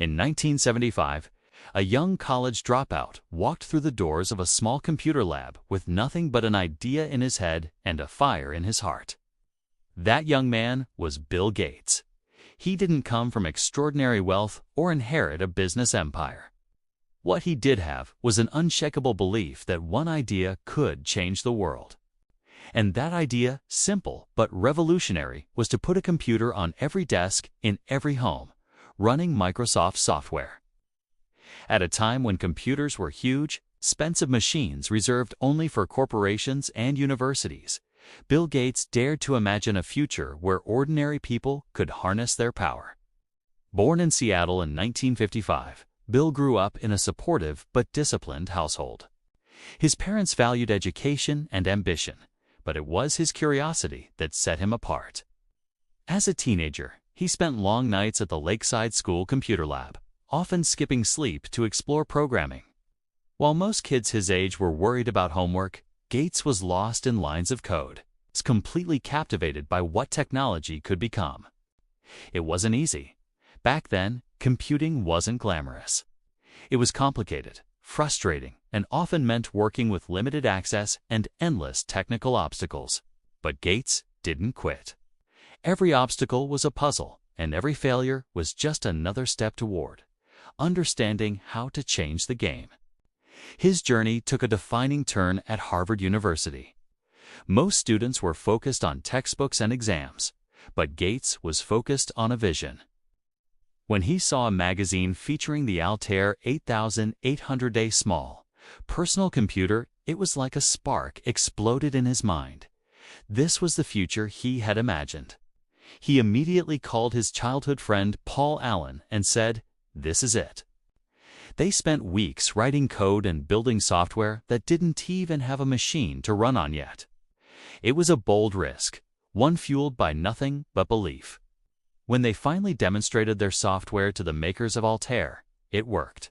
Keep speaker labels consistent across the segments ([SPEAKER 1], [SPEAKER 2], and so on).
[SPEAKER 1] In 1975, a young college dropout walked through the doors of a small computer lab with nothing but an idea in his head and a fire in his heart. That young man was Bill Gates. He didn't come from extraordinary wealth or inherit a business empire. What he did have was an unshakable belief that one idea could change the world. And that idea, simple but revolutionary, was to put a computer on every desk in every home, running Microsoft software. At a time when computers were huge, expensive machines reserved only for corporations and universities, Bill Gates dared to imagine a future where ordinary people could harness their power. Born in Seattle in 1955, Bill grew up in a supportive but disciplined household. His parents valued education and ambition, but it was his curiosity that set him apart. As a teenager, he spent long nights at the Lakeside School computer lab, often skipping sleep to explore programming. While most kids his age were worried about homework, Gates was lost in lines of code, completely captivated by what technology could become. It wasn't easy. Back then, computing wasn't glamorous. It was complicated, frustrating, and often meant working with limited access and endless technical obstacles. But Gates didn't quit. Every obstacle was a puzzle, and every failure was just another step toward understanding how to change the game. His journey took a defining turn at Harvard University. Most students were focused on textbooks and exams, but Gates was focused on a vision. When he saw a magazine featuring the Altair 8800A small personal computer, it was like a spark exploded in his mind. This was the future he had imagined. He immediately called his childhood friend Paul Allen and said, "This is it." They spent weeks writing code and building software that didn't even have a machine to run on yet. It was a bold risk, one fueled by nothing but belief. When they finally demonstrated their software to the makers of Altair, it worked.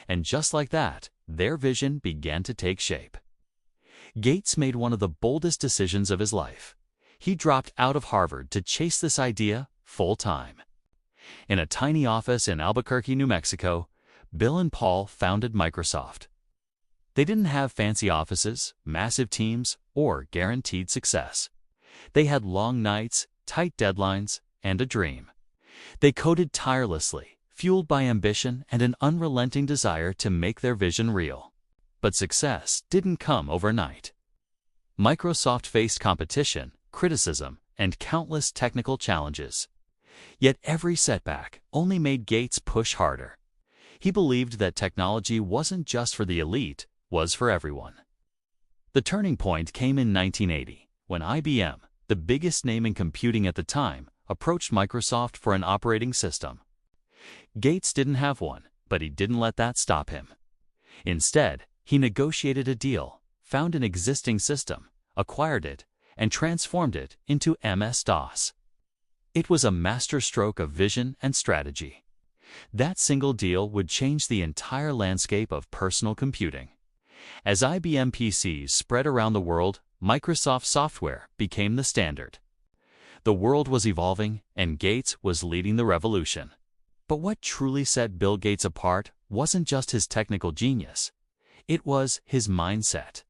[SPEAKER 1] And just like that, their vision began to take shape. Gates made one of the boldest decisions of his life. He dropped out of Harvard to chase this idea full-time. In a tiny office in Albuquerque, New Mexico, Bill and Paul founded Microsoft. They didn't have fancy offices, massive teams, or guaranteed success. They had long nights, tight deadlines, and a dream. They coded tirelessly, fueled by ambition and an unrelenting desire to make their vision real. But success didn't come overnight. Microsoft faced competition, criticism, and countless technical challenges. Yet every setback only made Gates push harder. He believed that technology wasn't just for the elite, was for everyone. The turning point came in 1980, when IBM, the biggest name in computing at the time, approached Microsoft for an operating system. Gates didn't have one, but he didn't let that stop him. Instead, he negotiated a deal, found an existing system, acquired it, and transformed it into MS-DOS. It was a masterstroke of vision and strategy. That single deal would change the entire landscape of personal computing. As IBM PCs spread around the world, Microsoft software became the standard. The world was evolving, and Gates was leading the revolution. But what truly set Bill Gates apart wasn't just his technical genius. It was his mindset.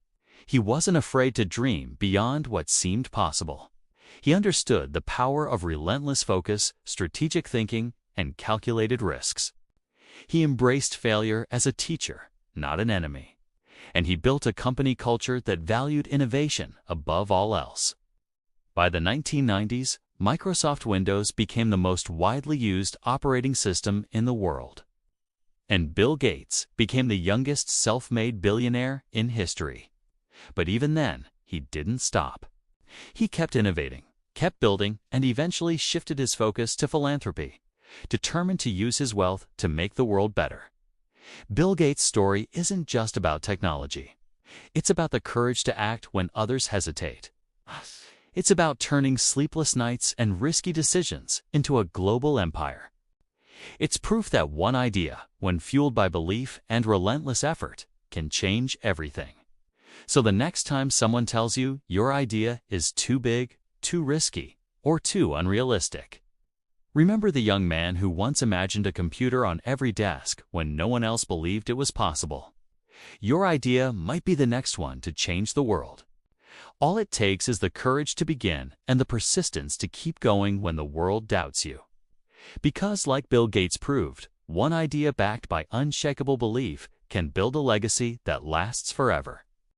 [SPEAKER 1] He wasn't afraid to dream beyond what seemed possible. He understood the power of relentless focus, strategic thinking, and calculated risks. He embraced failure as a teacher, not an enemy. And he built a company culture that valued innovation above all else. By the 1990s, Microsoft Windows became the most widely used operating system in the world. And Bill Gates became the youngest self-made billionaire in history. But even then, he didn't stop. He kept innovating, kept building, and eventually shifted his focus to philanthropy, determined to use his wealth to make the world better. Bill Gates' story isn't just about technology. It's about the courage to act when others hesitate. It's about turning sleepless nights and risky decisions into a global empire. It's proof that one idea, when fueled by belief and relentless effort, can change everything. So the next time someone tells you your idea is too big, too risky, or too unrealistic, Remember the young man who once imagined a computer on every desk when no one else believed it was possible? Your idea might be the next one to change the world. All it takes is the courage to begin and the persistence to keep going when the world doubts you. Because, like Bill Gates proved, one idea backed by unshakable belief can build a legacy that lasts forever.